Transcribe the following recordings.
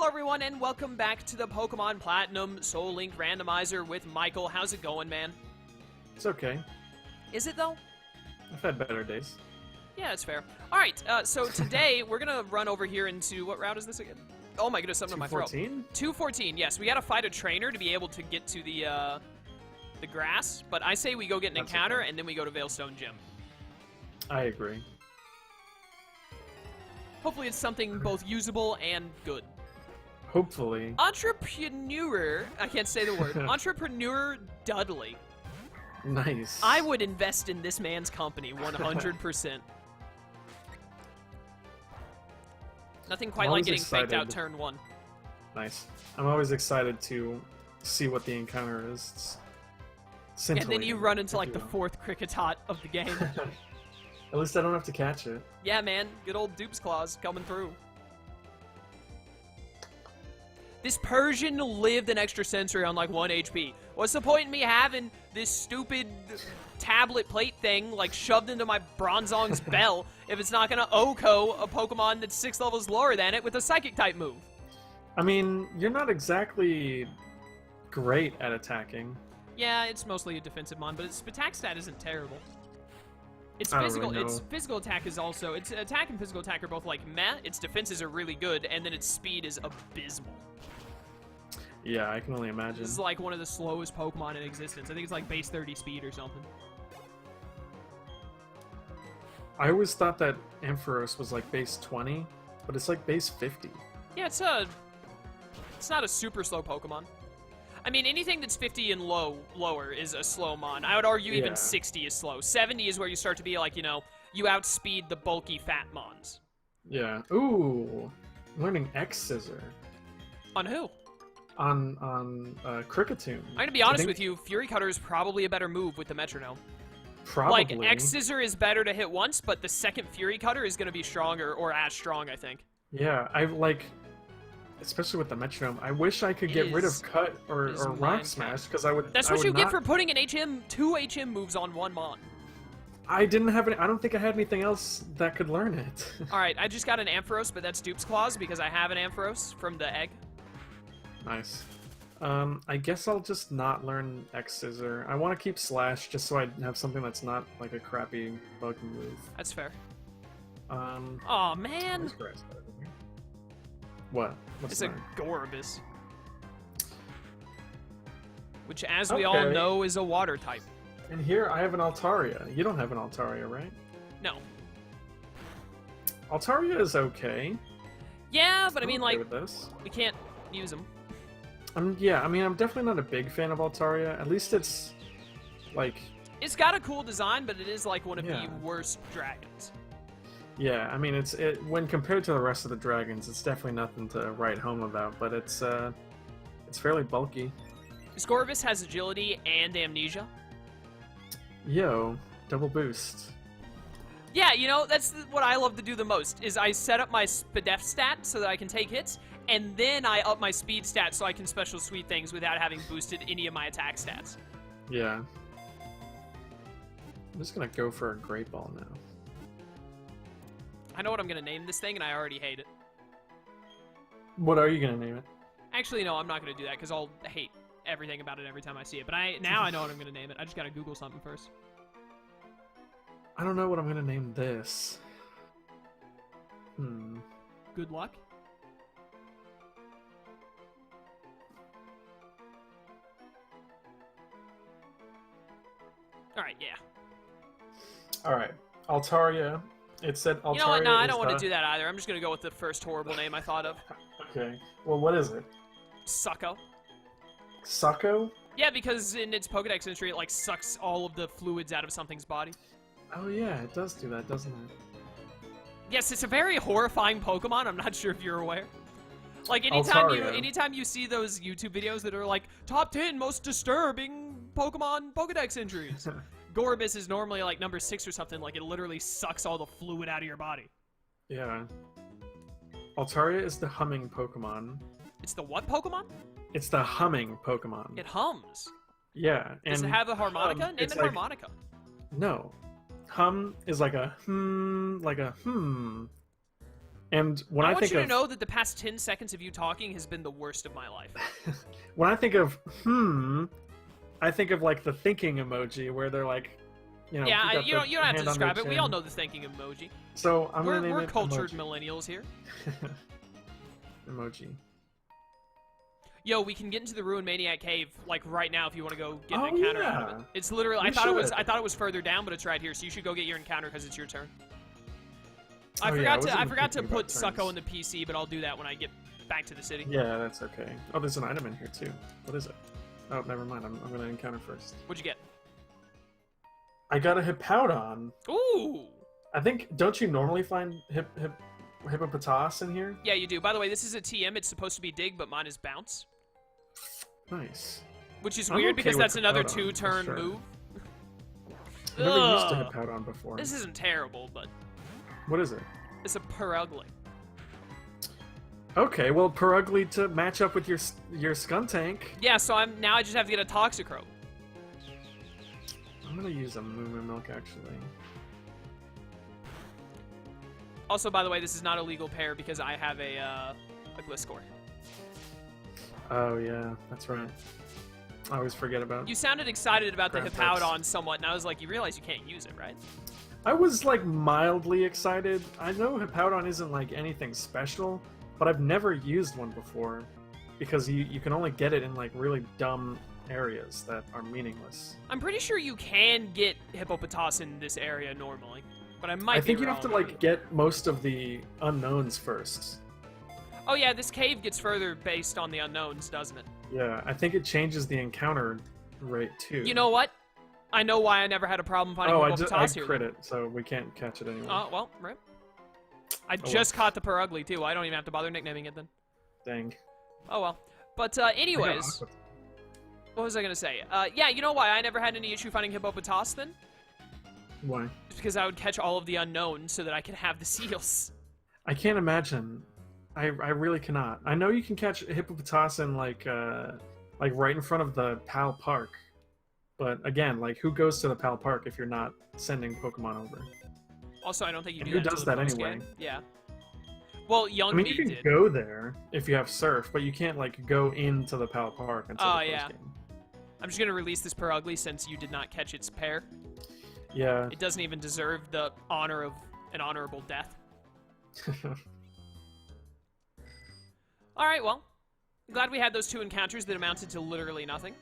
Hello everyone, and welcome back to the Pokemon Platinum Soul Link Randomizer with Michael. How's it going, man? It's okay. Is it, though? I've had better days. Yeah, it's fair. Alright, so today we're gonna run over here into... What route is this again? Oh my goodness, something in my throat. 214, yes. We gotta fight a trainer to be able to get to the grass, but I say we go get an encounter, and then we go to Veilstone Gym. I agree. Hopefully it's something both usable and good. Hopefully. Entrepreneur, I can't say the word. Entrepreneur Dudley. Nice. I would invest in this man's company 100%. Nothing quite like getting faked out turn 1. Nice. I'm always excited to see what the encounter is. And then you run into like the 4th Kricketot of the game. At least I don't have to catch it. Yeah, man. Good old Dupe's Claws coming through. This Persian lived an extra century on like 1 HP. What's the point in me having this stupid tablet plate thing like shoved into my Bronzong's bell if it's not gonna OHKO a Pokemon that's 6 levels lower than it with a Psychic type move? I mean, you're not exactly great at attacking. Yeah, it's mostly a defensive mon, but its attack stat isn't terrible. Its physical attack is also, its attack and physical attack are both like meh, its defenses are really good, and then its speed is abysmal. Yeah, I can only imagine. This is like one of the slowest Pokemon in existence. I think it's like base 30 speed or something. I always thought that Ampharos was like base 20, but it's like base 50. Yeah, it's not a super slow Pokemon. I mean, anything that's 50 and lower is a slow mon. I would argue even 60 is slow. 70 is where you start to be like, you know, you outspeed the bulky fat mons. Yeah. Ooh, learning X Scissor. On who? On Kricketune. I'm gonna be honest with you, Fury Cutter is probably a better move with the metronome. Probably. Like, X Scissor is better to hit once, but the second Fury Cutter is gonna be stronger, or as strong, I think. Yeah, I like, especially with the metronome, I wish I could get rid of Cut or Rock Smash, because I would. That's what you get for putting an two HM moves on one mon. I didn't have any. I don't think I had anything else that could learn it. Alright, I just got an Ampharos, but that's Dupe's Claws, because I have an Ampharos from the egg. Nice. I guess I'll just not learn X Scissor. I want to keep Slash just so I have something that's not like a crappy bug move. That's fair. Oh man. What? What's it's that? A Gorobus. Which, as we all know, is a water type. And here I have an Altaria. You don't have an Altaria, right? No. Altaria is okay. Yeah, but I mean, like, with this. we can't use them. Yeah, I mean, I'm definitely not a big fan of Altaria. At least it's, like... It's got a cool design, but it is, like, one of the worst dragons. Yeah, I mean, when compared to the rest of the dragons, it's definitely nothing to write home about, but it's fairly bulky. Scorvus has agility and amnesia. Yo, double boost. Yeah, you know, that's what I love to do the most, is I set up my Spadef stat so that I can take hits, and then I up my speed stat so I can special sweep things without having boosted any of my attack stats. Yeah. I'm just gonna go for a Great Ball now. I know what I'm gonna name this thing, and I already hate it. What are you gonna name it? Actually, no, I'm not gonna do that, because I'll hate everything about it every time I see it. But now I know what I'm gonna name it. I just gotta Google something first. I don't know what I'm gonna name this. Good luck. Alright, yeah. Alright. Altaria. It said Altaria. You know what? No, I don't want to do that either. I'm just gonna go with the first horrible name I thought of. Okay. Well, what is it? Sucko. Sucko? Yeah, because in its Pokedex entry, it like sucks all of the fluids out of something's body. Oh yeah, it does do that, doesn't it? Yes, it's a very horrifying Pokemon. I'm not sure if you're aware. Like, anytime you see those YouTube videos that are like, top 10 most disturbing Pokemon Pokedex entries, Gorobus is normally like number 6 or something. Like, it literally sucks all the fluid out of your body. Yeah. Altaria is the humming Pokemon. It's the what Pokemon? It's the humming Pokemon. It hums. Yeah. Does it have a harmonica? Name it harmonica. No. Hum is like a hmm, like a hmm. And when I want think you of... to know that the past 10 seconds of you talking has been the worst of my life. When I think of I think of like the thinking emoji where they're like, you know, yeah, you don't have to describe it. chin. We all know the thinking emoji. So I'm gonna name we're it cultured emoji. millennials here. Emoji. Yo, we can get into the ruined Maniac Cave like right now if you want to go get an Oh, encounter yeah. out of it. It's literally We I thought should. it was further down, but it's right here. So you should go get your encounter because it's your turn. Oh, I forgot wasn't to thinking put about Succo turns. in the PC, but I'll do that when I get back to the city. Yeah, that's okay. Oh, there's an item in here too. What is it? Oh, never mind. I'm gonna encounter first. What'd you get? I got a Hippowdon. Ooh. I think, don't you normally find Hippopotas in here? Yeah, you do. By the way, this is a TM. It's supposed to be dig, but mine is bounce. Nice. Which is I'm weird okay because with that's another Hippowdon, for 2-turn sure. move. I've never used a Ugh. Hippowdon before. This isn't terrible, but What is it? it's a Perugly. Okay, well, Perugly to match up with your Skuntank. Yeah, so I just have to get a Toxicroak. I'm gonna use a Moo Milk actually. Also, by the way, this is not a legal pair because I have a Gliscor. Oh yeah, that's right. I always forget about. You sounded excited about the Grasslands. Hippowdon somewhat, and I was like, you realize you can't use it, right? I was like mildly excited. I know Hippowdon isn't like anything special, but I've never used one before because you can only get it in like really dumb areas that are meaningless. I'm pretty sure you can get Hippopotas in this area normally, but I might I think be you have to wrong. like get most of the unknowns first. Oh yeah, this cave gets further based on the unknowns, doesn't it? Yeah, I think it changes the encounter rate too. You know what? I know why I never had a problem finding Oh, I Hippopotas here. crit it, so we can't catch it anyway. Oh, well, right. I well. just caught the Perugly, too. I don't even have to bother nicknaming it then. Dang. Oh, well. But, anyways, what was I going to say? Yeah, you know why I never had any issue finding Hippopotas then? Why? It's because I would catch all of the unknowns so that I could have the seals. I can't imagine. I really cannot. I know you can catch Hippopotas in like right in front of the PAL Park, but again, like who goes to the PAL Park if you're not sending Pokemon over? Also, I don't think you And do who that does until the that post-game. anyway? Yeah. Well, Young I mean, Me you can did. go there if you have Surf, but you can't like go into the PAL Park until the yeah. post-game. I'm just going to release this Perugly since you did not catch its pair. Yeah. It doesn't even deserve the honor of an honorable death. Alright, well. Glad we had those 2 encounters that amounted to literally nothing.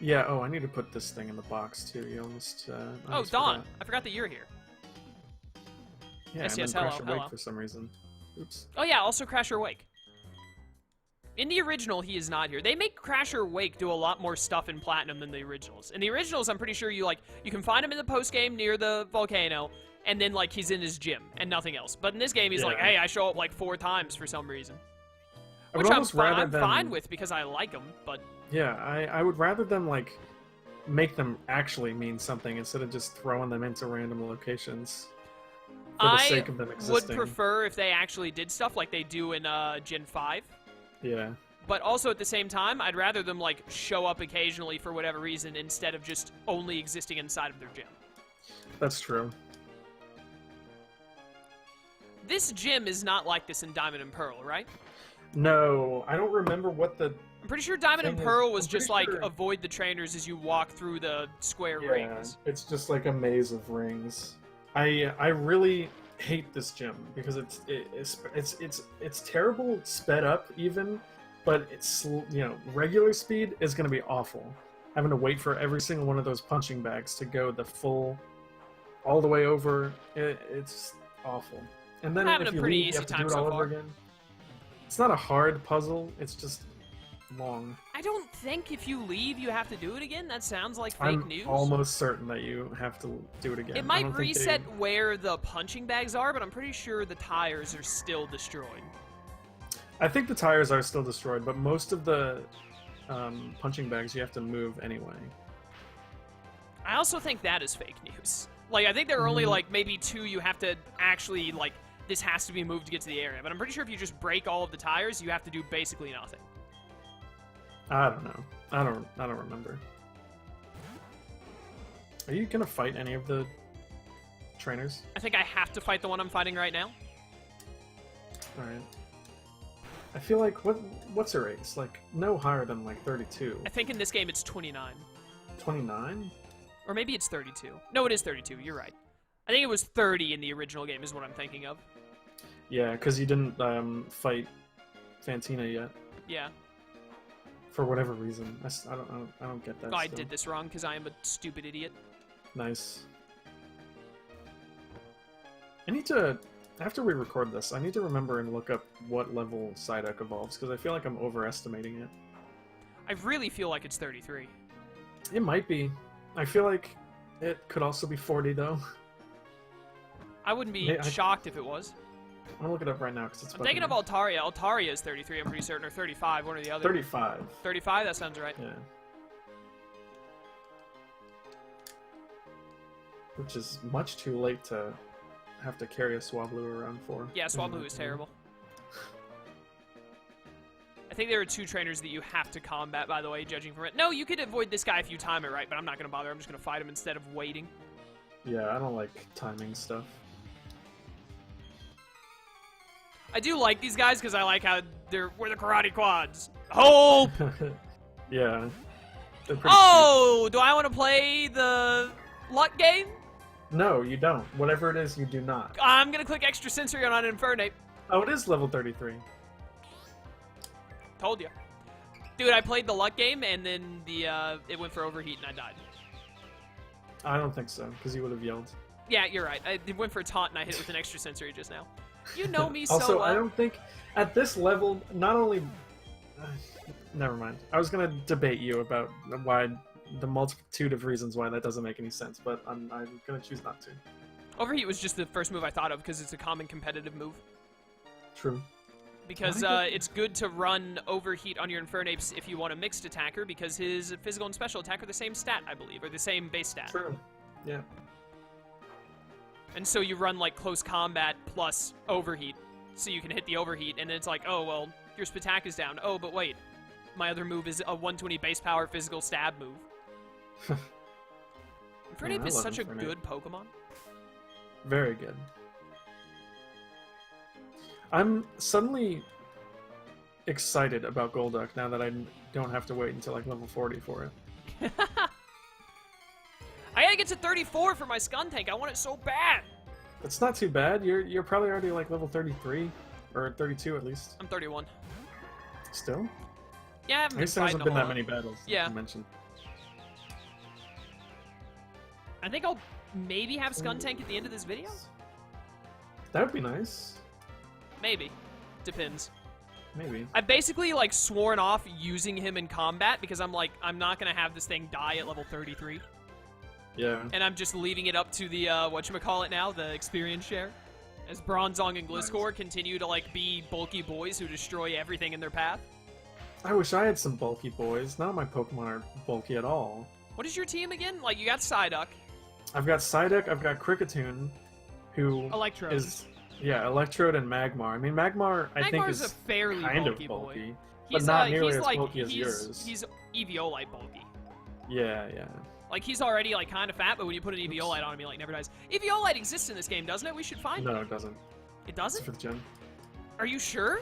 Yeah. Oh, I need to put this thing in the box too. You almost. Oh, almost Dawn. forgot. I forgot that you're here. Yeah, Yes, and yes, then hello, Crash Awake hello. for some reason. Oops. Oh yeah, also Crasher Wake. In the original, he is not here. They make Crasher Wake do a lot more stuff in Platinum than the originals. In the originals, I'm pretty sure you can find him in the post game near the volcano, and then like he's in his gym and nothing else. But in this game, he's like, Yeah. hey, I show up like 4 times for some reason, I would which I'm almost rather them- fine with because I like him. But Yeah, I would rather them like make them actually mean something instead of just throwing them into random locations for the sake of them would existing. prefer if they actually did stuff like they do in Gen 5. Yeah. But also at the same time, I'd rather them like show up occasionally for whatever reason instead of just only existing inside of their gym. That's true. This gym is not like this in Diamond and Pearl, right? No, I don't remember what the... I'm pretty sure Diamond and Thing is, Pearl was I'm pretty just like sure- avoid the trainers as you walk through the square rings. it's just like a maze of rings. I really hate this gym because it's terrible sped up even, but it's regular speed is going to be awful. Having to wait for every single one of those punching bags to go the full, all the way over, it's awful. And then I'm having if a you pretty leave, you easy have to time do it so all far. over again. It's not a hard puzzle. It's just long. I don't think if you leave, you have to do it again. That sounds like fake I'm news. almost certain that you have to do it again. It I might don't think reset where the punching bags are, but I'm pretty sure the tires are still destroyed. I think the tires are still destroyed, but most of the punching bags you have to move anyway. I also think that is fake news. Like, I think there are only, like, maybe 2 you have to actually, like, this has to be moved to get to the area. But I'm pretty sure if you just break all of the tires, you have to do basically nothing. I don't know. I don't remember. Are you gonna fight any of the trainers? I think I have to fight the one I'm fighting right now. Alright. I feel like, what's her race? Like, no higher than, like, 32. I think in this game it's 29. 29? Or maybe it's 32. No, it is 32. You're right. I think it was 30 in the original game is what I'm thinking of. Yeah, because you didn't fight Fantina yet. Yeah. For whatever reason. I don't get that. Oh, I did this wrong because I am a stupid idiot. Nice. I need to... After we record this, I need to remember and look up what level Psyduck evolves, because I feel like I'm overestimating it. I really feel like it's 33. It might be. I feel like it could also be 40, though. I wouldn't be shocked if it was. I'm gonna look it up right now, because it's I'm thinking of Altaria. Altaria is 33, I'm pretty certain, or 35, one or the other. 35. 35? That sounds right. Yeah. Which is much too late to have to carry a Swablu around for. Yeah, Swablu is terrible. I think there are 2 trainers that you have to combat, by the way, judging from it. No, you could avoid this guy if you time it right, but I'm not going to bother. I'm just going to fight him instead of waiting. Yeah, I don't like timing stuff. I do like these guys because I like how we're the karate quads. Hope! Yeah. Oh! Cute. Do I want to play the luck game? No, you don't. Whatever it is, you do not. I'm gonna click extra sensory on Infernape. Oh, it is level 33. Told you. Dude, I played the luck game, and then it went for overheat, and I died. I don't think so, because you would have yelled. Yeah, you're right. It went for a taunt, and I hit it with an extra sensory just now. You know me so also, well. I don't think... At this level, not only... never mind. I was gonna debate you about why... the multitude of reasons why that doesn't make any sense, but I'm gonna choose not to. Overheat was just the first move I thought of because it's a common competitive move. True. Because it's good to run Overheat on your Infernapes if you want a mixed attacker, because his physical and special attack are the same stat, I believe, or the same base stat. True. Yeah. And so you run like close combat plus Overheat, so you can hit the Overheat, and then it's like, oh well, your attack is down. Oh, but wait, my other move is a 120 base power physical stab move. Infernape is such a good Pokemon. Very good. I'm suddenly excited about Golduck now that I don't have to wait until like level 40 for it. I gotta get to 34 for my Skuntank. I want it so bad. It's not too bad. You're probably already like level 33 or 32 at least. I'm 31. Still? Yeah, I haven't I guess there hasn't been that many battles. Yeah. You mentioned. I think I'll maybe have Skuntank at the end of this video. That would be nice. Maybe. Depends. Maybe. I've basically like sworn off using him in combat because I'm like, I'm not gonna have this thing die at level 33. Yeah. And I'm just leaving it up to the, whatchamacallit now, the experience share. As Bronzong and Gliscor continue to like be bulky boys who destroy everything in their path. I wish I had some bulky boys. None of my Pokemon are bulky at all. What is your team again? Like, you got Psyduck. I've got Psyduck, I've got Kricketune, who Electrode. is... Yeah, Electrode and Magmar. I mean, Magmar, I think, is a fairly kind bulky of bulky, boy. but not nearly as bulky as yours. He's Eviolite bulky. Yeah, yeah. Like, he's already, like, kind of fat, but when you put an Eviolite on him, he, like, never dies. Eviolite exists in this game, doesn't it? We should find it. No, it doesn't. It doesn't? It's 5th gen. Are you sure?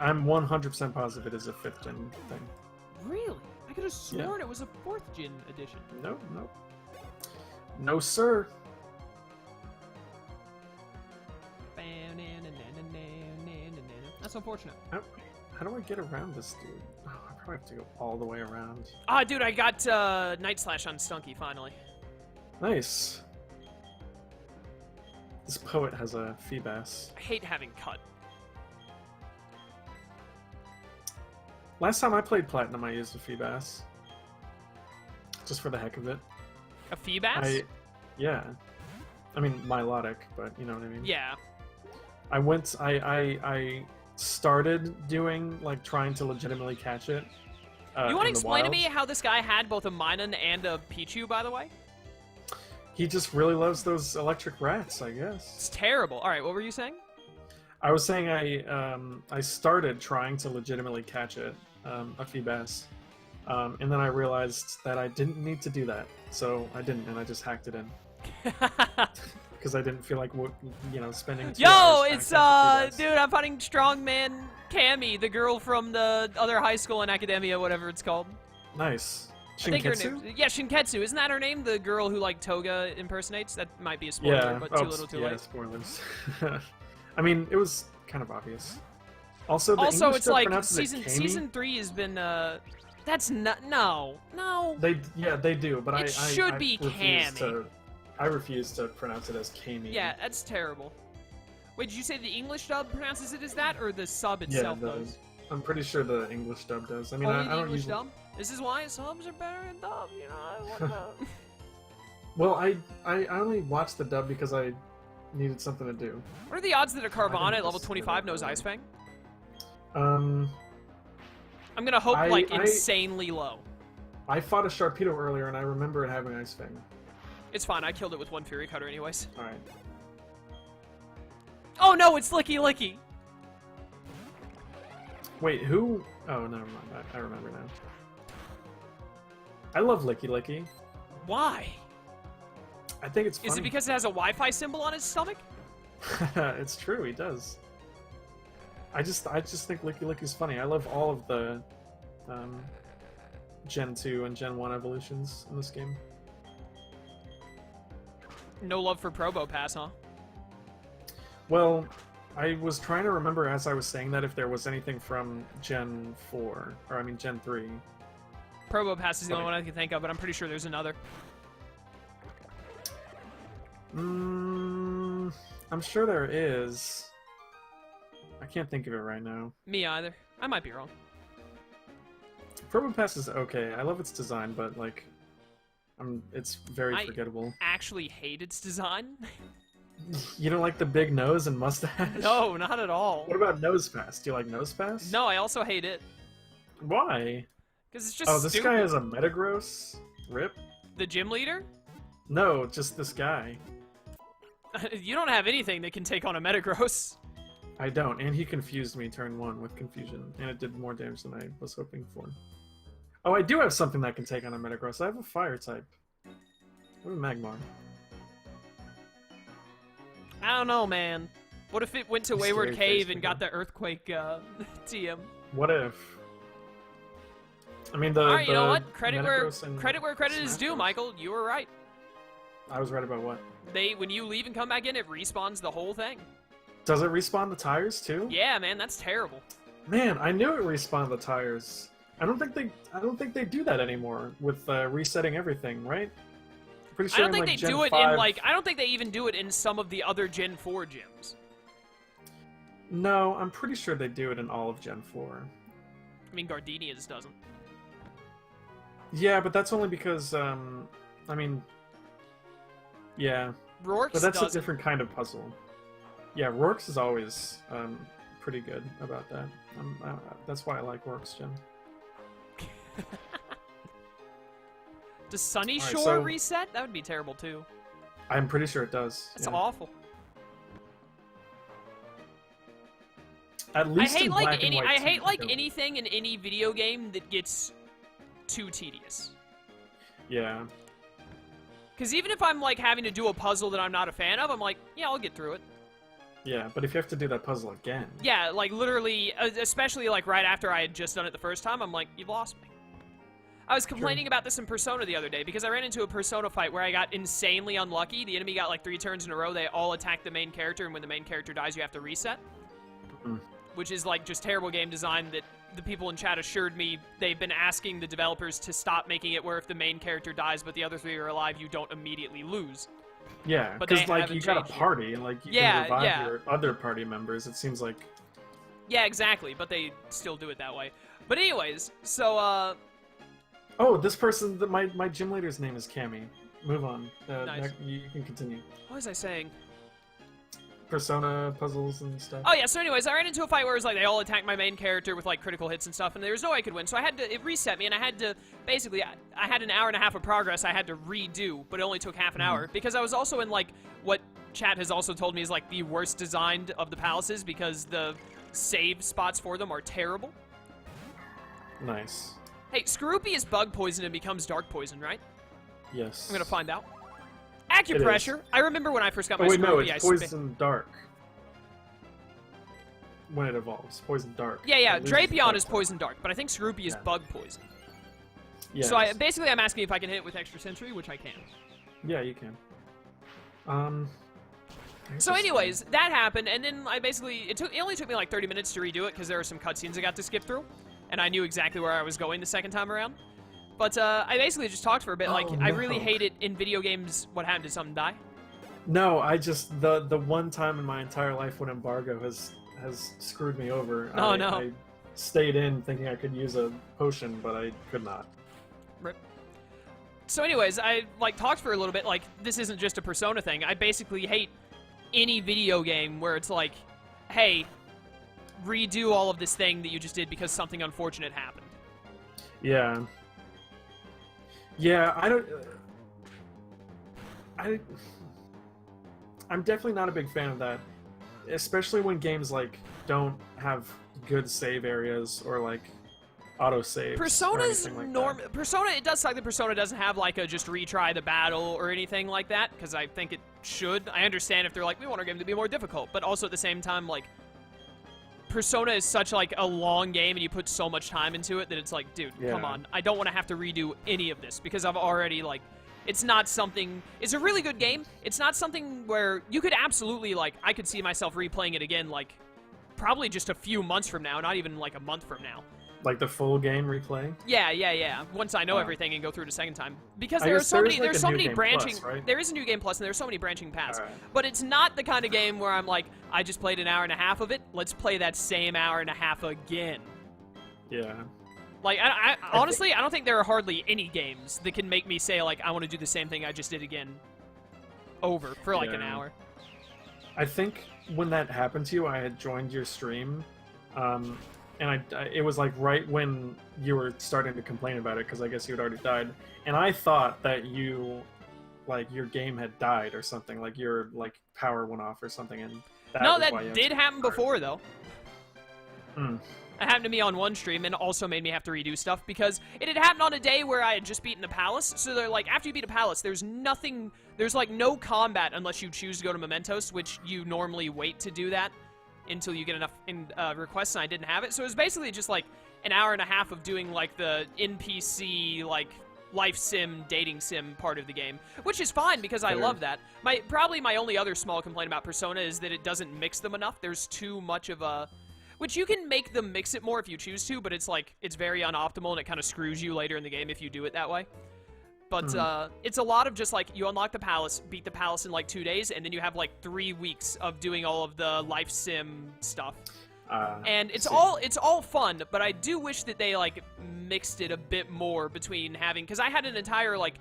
I'm 100% positive it is a 5th gen thing. Really? I could have sworn it was a 4th gen edition. No, no. No, sir. That's unfortunate. How do I get around this dude? Oh, I probably have to go all the way around. Ah, dude, I got Night Slash on Stunky, finally. Nice. This poet has a Feebas. I hate having cut. Last time I played Platinum, I used a Feebas. Just for the heck of it. A Feebas? Yeah. I mean, Milotic, but you know what I mean? Yeah. I started doing, like, trying to legitimately catch it. You want to explain to me how this guy had both a Minun and a Pichu, by the way? He just really loves those electric rats, I guess. It's terrible. All right, what were you saying? I was saying I started trying to legitimately catch it, a Feebas, and then I realized that I didn't need to do that, so I didn't, and I just hacked it in. because I didn't feel like spending 2 Yo, hours it's trying to dude, I'm fighting Strongman Cammy, the girl from the other high school in Academia, whatever it's called. Nice. I think her Shinketsu? name, yeah, Shinketsu. Isn't that her name? The girl who like Toga impersonates? That might be a spoiler, but too little, too late. Yeah, spoilers. I mean, it was kind of obvious. Also, the Also, English it's dub like pronounces it season Kami. 3 has been that's not no. They do, but It should be refuse Kami. I refuse to pronounce it as Kami. Yeah, that's terrible. Wait, did you say the English dub pronounces it as that, or the sub itself does? I'm pretty sure the English dub does. I mean, Only I the don't English usually... dub? This is why subs are better than dub, you know? What about... Well, I only watched the dub because I needed something to do. What are the odds that a Carvana at level just 25 knows that Ice Fang? Um, I'm gonna hope, insanely low. I fought a Sharpedo earlier, and I remember it having Ice Fang. It's fine, I killed it with one Fury Cutter anyways. Alright. Oh no, it's Licky Licky! Wait, who? Oh, never mind. I remember now. I love Licky Licky. Why? I think it's funny. Is it because it has a Wi-Fi symbol on his stomach? It's true, he does. I just think Licky Licky's funny. I love all of the Gen 2 and Gen 1 evolutions in this game. No love for Probo Pass, huh? Well, I was trying to remember as I was saying that if there was anything from Gen 4, or I mean Gen 3. Probo Pass is the only one I can think of, but I'm pretty sure there's another. I'm sure there is. I can't think of it right now. Me either. I might be wrong. Probo Pass is okay. I love its design, but like, it's very forgettable. I actually hate its design. You don't like the big nose and mustache? No, not at all. What about Nose Pass? Do you like Nose Pass? No, I also hate it. Why? Because it's just this guy has a Metagross? Rip? The gym leader? No, just this guy. You don't have anything that can take on a Metagross. I don't, and he confused me turn 1 with Confusion, and it did more damage than I was hoping for. Oh, I do have something that can take on a Metagross. I have a Fire type. What a Magmar. I don't know, man. What if it went to Wayward Cave and got the Earthquake TM? What if? I mean, Alright, you know what? Credit where credit is due, Bros. Michael. You were right. I was right about what? When you leave and come back in, it respawns the whole thing. Does it respawn the tires too? Yeah, man, that's terrible. Man, I knew it respawned the tires. I don't think they do that anymore with resetting everything, right? Pretty sure I don't think like they Gen do it 5... in like I don't think they even do it in some of the other Gen 4 gyms. No, I'm pretty sure they do it in all of Gen 4. I mean, Gardenia's doesn't. Yeah, but that's only because I mean, yeah. Rourke's But that's doesn't. a different kind of puzzle. Yeah, Rourke's is always pretty good about that. That's why I like Rourke's gym. Does Sunny Alright, Shore so- reset? That would be terrible too. I'm pretty sure it does. That's yeah. awful. At I least hate in like black and any white I too, hate like don't. anything in any video game that gets too tedious. Yeah. Because even if I'm like having to do a puzzle that I'm not a fan of, I'm like, yeah, I'll get through it. Yeah, but if you have to do that puzzle again. Yeah, like literally, especially like right after I had just done it the first time, I'm like, you've lost me. I was complaining about this in Persona the other day because I ran into a Persona fight where I got insanely unlucky. The enemy got like 3 turns in a row. They all attacked the main character, and when the main character dies, you have to reset. Which is like just terrible game design that the people in chat assured me they've been asking the developers to stop making it where if the main character dies but the other 3 are alive, you don't immediately lose. Yeah, But because they like haven't you got a changed it. party, and like you Yeah, can revive yeah. your other party members. It seems like. Yeah, exactly, but they still do it that way. But anyways, so Oh, this person, my gym leader's name is Cammy. Move on. Nice. You can continue. what was I saying? Persona puzzles and stuff. Oh yeah, so anyways, I ran into a fight where it was like they all attacked my main character with like critical hits and stuff, and there was no way I could win. So I had to, it reset me, and I had to, basically, I had an hour and a half of progress I had to redo, but it only took half an hour. Because I was also in like, what chat has also told me is like the worst designed of the palaces because the save spots for them are terrible. Nice. Hey, Skorupi is bug poison and becomes dark poison, right? Yes. I'm gonna find out. Acupressure. I remember when I first got my Oh wait, no, Scroopy, it's Poison Dark. When it evolves, Poison Dark. Yeah. Drapion is Poison Dark, but I think Scroopy is Bug Poison. Yeah. So basically, I'm asking if I can hit it with Extra Sensory, which I can. Yeah, you can. So anyways, that happened, and then I basically it only took me like 30 minutes to redo it because there were some cutscenes I got to skip through, and I knew exactly where I was going the second time around. But I basically just talked for a bit. I really hate it in video games. What happened? Did something die? No, I just the one time in my entire life when embargo has screwed me over. Oh, no. I stayed in thinking I could use a potion, but I could not. Rip. So anyways, I talked for a little bit. Like, this isn't just a Persona thing. I basically hate any video game where it's like, hey, redo all of this thing that you just did because something unfortunate happened. Yeah. Yeah, I'm definitely not a big fan of that, especially when games like don't have good save areas or like auto saves. Persona's Persona, it does suck that Persona doesn't have like a just retry the battle or anything like that, because I think it should. I understand if they're like, we want our game to be more difficult, but also at the same time, like, Persona is such like a long game and you put so much time into it that it's like, dude, come on. I don't want to have to redo any of this because I've already like, it's not something, it's a really good game. It's not something where you could absolutely like, I could see myself replaying it again like probably just a few months from now, not even like a month from now. Like the full game replay? Yeah. Once I know everything and go through it a second time. Because there's so many branching, Plus, right? There is a new game plus and there's so many branching paths. Right. But it's not the kind of game where I'm like, I just played an hour and a half of it, let's play that same hour and a half again. Yeah. Like, I honestly, I don't think there are hardly any games that can make me say, like, I want to do the same thing I just did again over for like an hour. I think when that happened to you, I had joined your stream, and it was like right when you were starting to complain about it, because I guess you had already died, and I thought that you, like, your game had died or something, like your like power went off or something, and that did happen before though. Hmm. It happened to me on one stream and also made me have to redo stuff because it had happened on a day where I had just beaten a palace. So they're like, after you beat a palace, there's like no combat unless you choose to go to Mementos, which you normally wait to do that until you get enough requests, and I didn't have it. So it was basically just like an hour and a half of doing like the NPC, like life sim, dating sim part of the game, which is fine because I love that. Probably my only other small complaint about Persona is that it doesn't mix them enough. There's too much of a... Which you can make them mix it more if you choose to, but it's like, it's very unoptimal and it kind of screws you later in the game if you do it that way. But it's a lot of just like, you unlock the palace, beat the palace in like 2 days, and then you have like 3 weeks of doing all of the life sim stuff. And it's all fun, but I do wish that they like mixed it a bit more between having, because I had an entire like,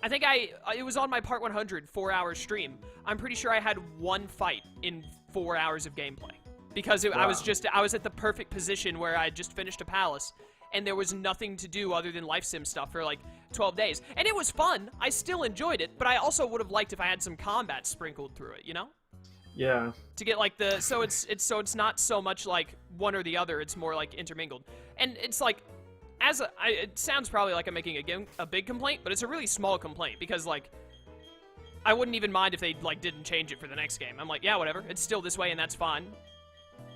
I think it was on my part 100 4-hour stream. I'm pretty sure I had one fight in 4 hours of gameplay. Because I was at the perfect position where I just finished a palace, and there was nothing to do other than life sim stuff for like 12 days. And it was fun. I still enjoyed it, but I also would have liked if I had some combat sprinkled through it, you know? Yeah. To get like so it's not so much like one or the other, it's more like intermingled. And it's like, it sounds probably like I'm making a big complaint, but it's a really small complaint because like, I wouldn't even mind if they like didn't change it for the next game. I'm like, yeah, whatever. It's still this way and that's fine.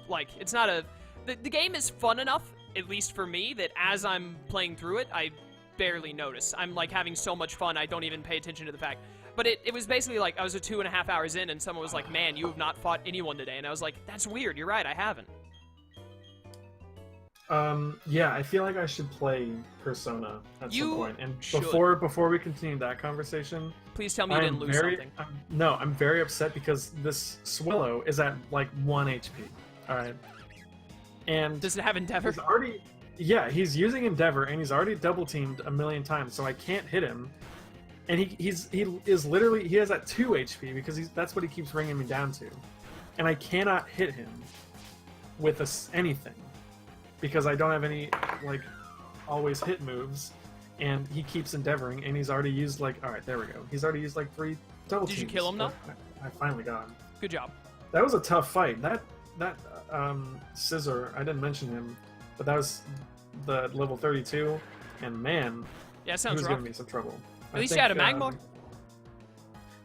Like, it's not the game is fun enough, at least for me, that as I'm playing through it, I barely notice. I'm, like, having so much fun, I don't even pay attention to the fact. But it was basically, like, I was 2.5 hours in, and someone was like, man, you have not fought anyone today. And I was like, that's weird, you're right, I haven't. Yeah, I feel like I should play Persona at some point. And should. before we continue that conversation... Please tell me you didn't lose something. I'm very upset because this Swallow is at, like, 1 HP. Alright. And does it have Endeavor? He's using Endeavor, and he's already double-teamed a million times, so I can't hit him. And he has that 2 HP, because that's what he keeps bringing me down to. And I cannot hit him with anything, because I don't have any, like, always hit moves, and he keeps endeavoring, and he's already used, like, alright, there we go. He's already used, like, 3 double teams. Did you kill him, though? I finally got him. Good job. That was a tough fight. That Scissor, I didn't mention him, but that was the level 32, and man, yeah, sounds he was rough. giving me some trouble. At least you had a Magmar.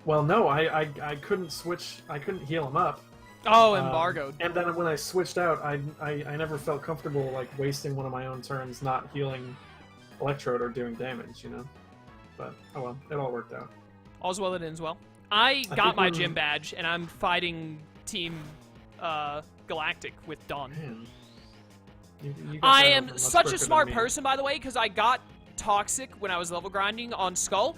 Well, no, I couldn't switch. I couldn't heal him up. Oh, embargoed. And then when I switched out, I never felt comfortable like wasting one of my own turns not healing Electrode or doing damage, you know. But oh well, it all worked out. All's well that ends well. I got my gym badge, and I'm fighting Team Galactic with Dawn. Man. You I am such a smart person, by the way, because I got Toxic when I was level grinding on Skull.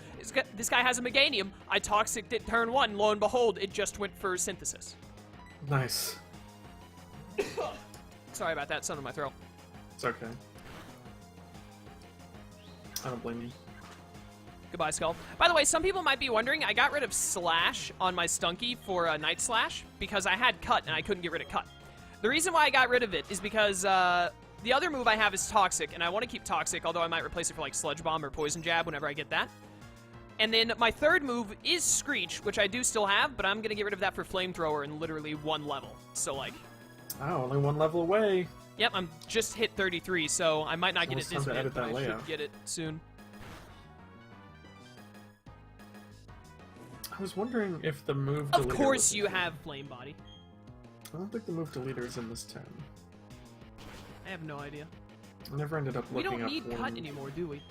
This guy has a Meganium. I Toxic'd it turn 1, lo and behold, it just went for Synthesis. Nice. Sorry about that, son of my throat. It's okay. I don't blame you. Goodbye, Skull. By the way, some people might be wondering, I got rid of Slash on my Stunky for Night Slash because I had Cut and I couldn't get rid of Cut. The reason why I got rid of it is because the other move I have is Toxic, and I want to keep Toxic, although I might replace it for like Sludge Bomb or Poison Jab whenever I get that. And then my third move is Screech, which I do still have, but I'm going to get rid of that for Flamethrower in literally 1 level. So, like... Oh, only 1 level away. Yep, I'm just hit 33, so I might not get it this minute, but I should get it soon. I was wondering if the move deleter... Of course you have Flame Body. I don't think the move deleter is in this town. I have no idea. I never ended up looking up. We don't need Cut anymore, do we?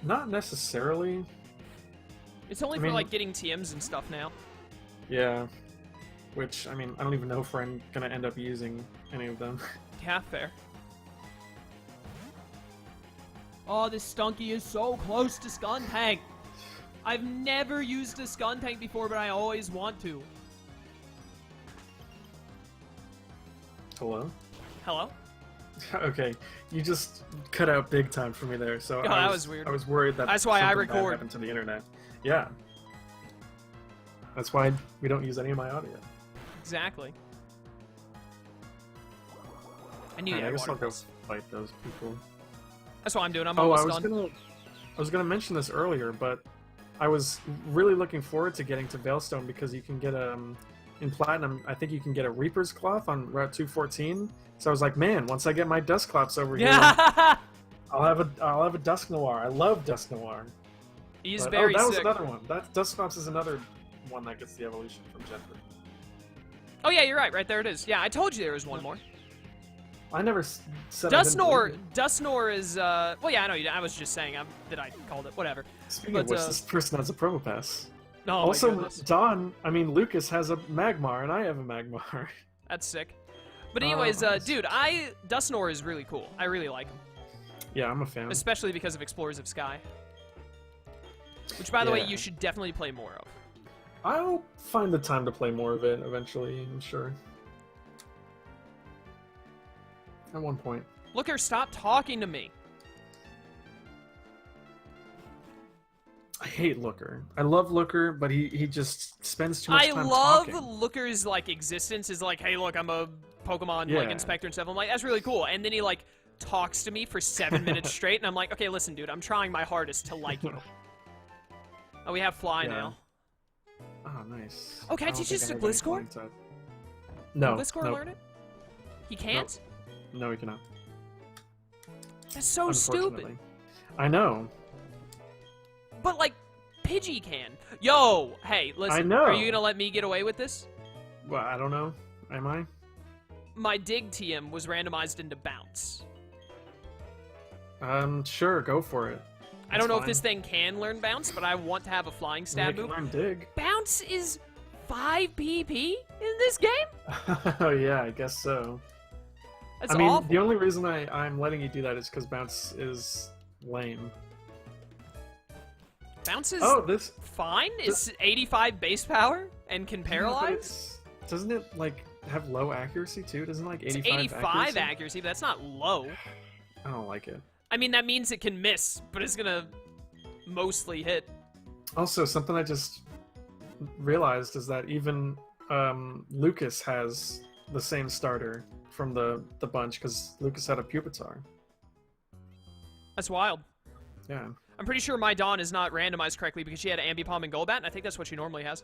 Not necessarily. It's only for, like, getting TMs and stuff now. Yeah. Which, I mean, I don't even know if I'm gonna end up using any of them. Yeah, fair. Oh, this Stunky is so close to Skuntank. I've never used a Skuntank before, but I always want to. Hello? Hello? Okay, you just cut out big time for me there, so that was weird. I was worried that that's why I something bad record happened to the internet. Yeah. That's why we don't use any of my audio. Exactly. I knew I guess I'll go fight those people. That's what I'm doing. I'm almost done. I was gonna mention this earlier, but I was really looking forward to getting to Veilstone because you can get in Platinum, I think you can get a Reaper's Cloth on Route 214. So I was like, man, once I get my Dusclops over here, I'll have a Dusk Noir. I love Dusk Noir. He's very that sick. was another one. That Dusclops is another one that gets the evolution from Gen 3. Oh yeah, you're right. Right there it is. Yeah, I told you there was one more. I never said Dustnor is, well, yeah, I know you. I was just saying that I called it. Whatever. Speaking of which, this person has a promo pass. Oh, also, Lucas has a Magmar, and I have a Magmar. That's sick. But anyways, dude, Dustnor is really cool. I really like him. Yeah, I'm a fan. Especially because of Explorers of Sky. Which, by the way, you should definitely play more of. I'll find the time to play more of it eventually, I'm sure. At one point. Looker, stop talking to me. I hate Looker. I love Looker, but he just spends too much time talking. I love Looker's, like, existence is like, hey, look, I'm a Pokemon, like, inspector and stuff. I'm like, that's really cool. And then he, like, talks to me for 7 minutes straight, and I'm like, okay, listen, dude, I'm trying my hardest to like you. Oh, we have Fly now. Oh, nice. Oh, can I teach this to Gliscor? No. Can Gliscor learn it? He can't? Nope. No, he cannot. That's so stupid. I know. But, like, Pidgey can. Yo, hey, listen. I know. Are you gonna let me get away with this? Well, I don't know. Am I? My Dig TM was randomized into Bounce. Sure, go for it. I don't know if this thing can learn Bounce, but I want to have a flying stab move. Learn Dig. Bounce is 5 PP in this game? Oh, yeah, I guess so. That's awful. The only reason I'm letting you do that is because Bounce is lame. Bounce is fine. It's 85 base power and can paralyze. Doesn't it, like, have low accuracy, too? Doesn't it, like, 85 accuracy? It's 85 accuracy, but that's not low. I don't like it. I mean, that means it can miss, but it's gonna mostly hit. Also, something I just realized is that even Lucas has the same starter from the bunch, because Lucas had a Pupitar. That's wild. Yeah. I'm pretty sure my Dawn is not randomized correctly because she had Ambipom and Golbat, and I think that's what she normally has.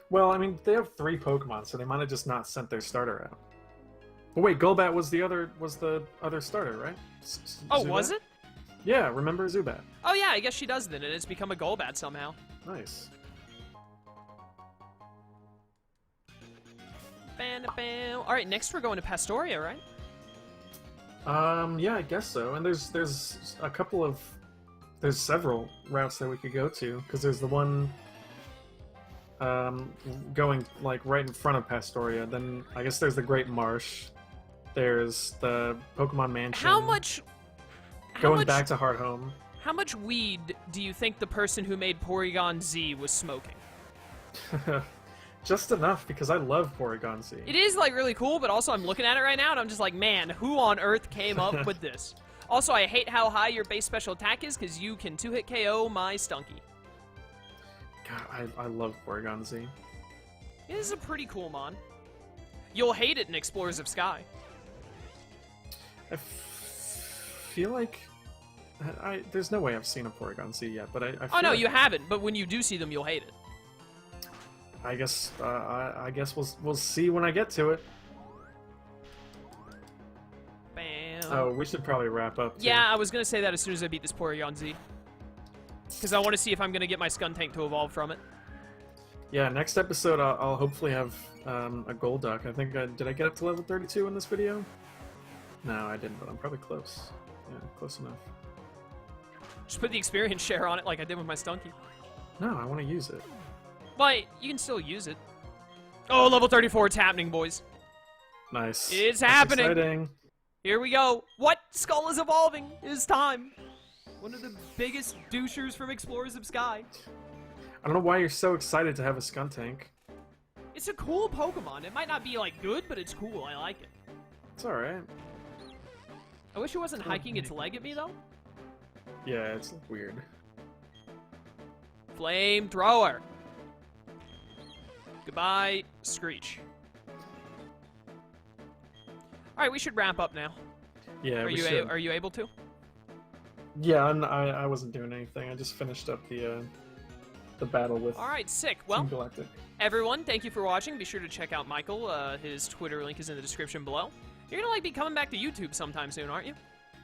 Well, I mean, they have 3 Pokemon, so they might have just not sent their starter out. But wait, Golbat was the other starter, right? Oh, Zubat? Was it? Yeah, remember Zubat? Oh yeah, I guess she does then, and it's become a Golbat somehow. Nice. All right, next we're going to Pastoria, right? Yeah, I guess so. And there's several routes that we could go to, because there's the one going like right in front of Pastoria. Then I guess there's the Great Marsh. There's the Pokemon Mansion. Going back to Hearthome. How much weed do you think the person who made Porygon Z was smoking? Just enough, because I love Porygon Z. It is like really cool, but also I'm looking at it right now and I'm just like, man, who on earth came up with this? Also, I hate how high your base special attack is, because you can 2-hit KO my Stunky. God, I love Porygon Z. It is a pretty cool mon. You'll hate it in Explorers of Sky. I feel like there's no way I've seen a Porygon Z yet, but I feel oh no, like you haven't. But when you do see them, you'll hate it. I guess we'll see when I get to it. Bam. Oh, we should probably wrap up. Too. Yeah, I was gonna say that as soon as I beat this Porygon Z, because I want to see if I'm gonna get my Skuntank to evolve from it. Yeah, next episode I'll hopefully have a Golduck. I think did I get up to level 32 in this video? No, I didn't, but I'm probably close. Yeah, close enough. Just put the experience share on it like I did with my Stunky. No, I want to use it. But you can still use it. Oh, level 34, it's happening, boys. Nice. It's That's happening. Exciting. Here we go. What? Skull is evolving. It is time. One of the biggest douchers from Explorers of Sky. I don't know why you're so excited to have a Skuntank. It's a cool Pokemon. It might not be, like, good, but it's cool. I like it. It's alright. I wish it wasn't hiking its leg at me, though. Yeah, it's weird. Flamethrower. Goodbye, Screech. Alright, we should wrap up now. Yeah, Are you able to? Yeah, I wasn't doing anything. I just finished up the battle with Alright, sick. Well, Team Galactic. everyone, thank you for watching. Be sure to check out Michael. His Twitter link is in the description below. You're gonna be coming back to YouTube sometime soon, aren't you?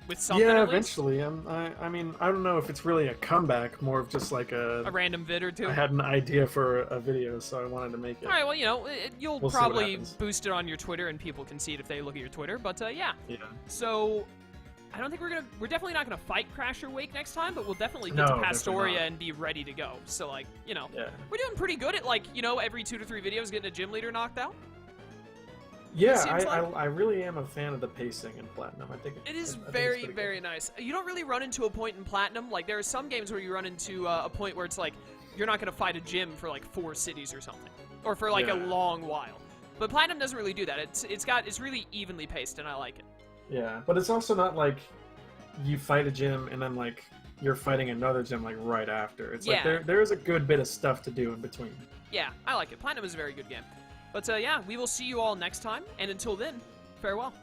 With something Yeah, at least? eventually. I mean, I don't know if it's really a comeback, more of just like A random vid or two. I had an idea for a video, so I wanted to make it. Alright, well, you know, you'll We'll see what probably happens. boost it on your Twitter and people can see it if they look at your Twitter, but yeah. Yeah. So, I don't think we're definitely not gonna fight Crasher Wake next time, but we'll definitely get No, to definitely Pastoria not. and be ready to go. So, like, you know, Yeah. we're doing pretty good at, like, you know, every 2 to 3 videos getting a gym leader knocked out. Yeah, Seems like- I really am a fan of the pacing in Platinum. I think It is I think it's very, pretty very nice. You don't really run into a point in Platinum. Like, there are some games where you run into a point where it's like, you're not going to fight a gym for, like, 4 cities or something. Or for, like, a Yeah. long while. But Platinum doesn't really do that. It's really evenly paced, and I like it. good. Yeah, but it's also not like you fight a gym and then like you're fighting another gym like right after. It's Yeah. like there is a good bit of stuff to do in between. Yeah, I like it. Platinum is a very good game. But yeah, we will see you all next time, and until then, farewell.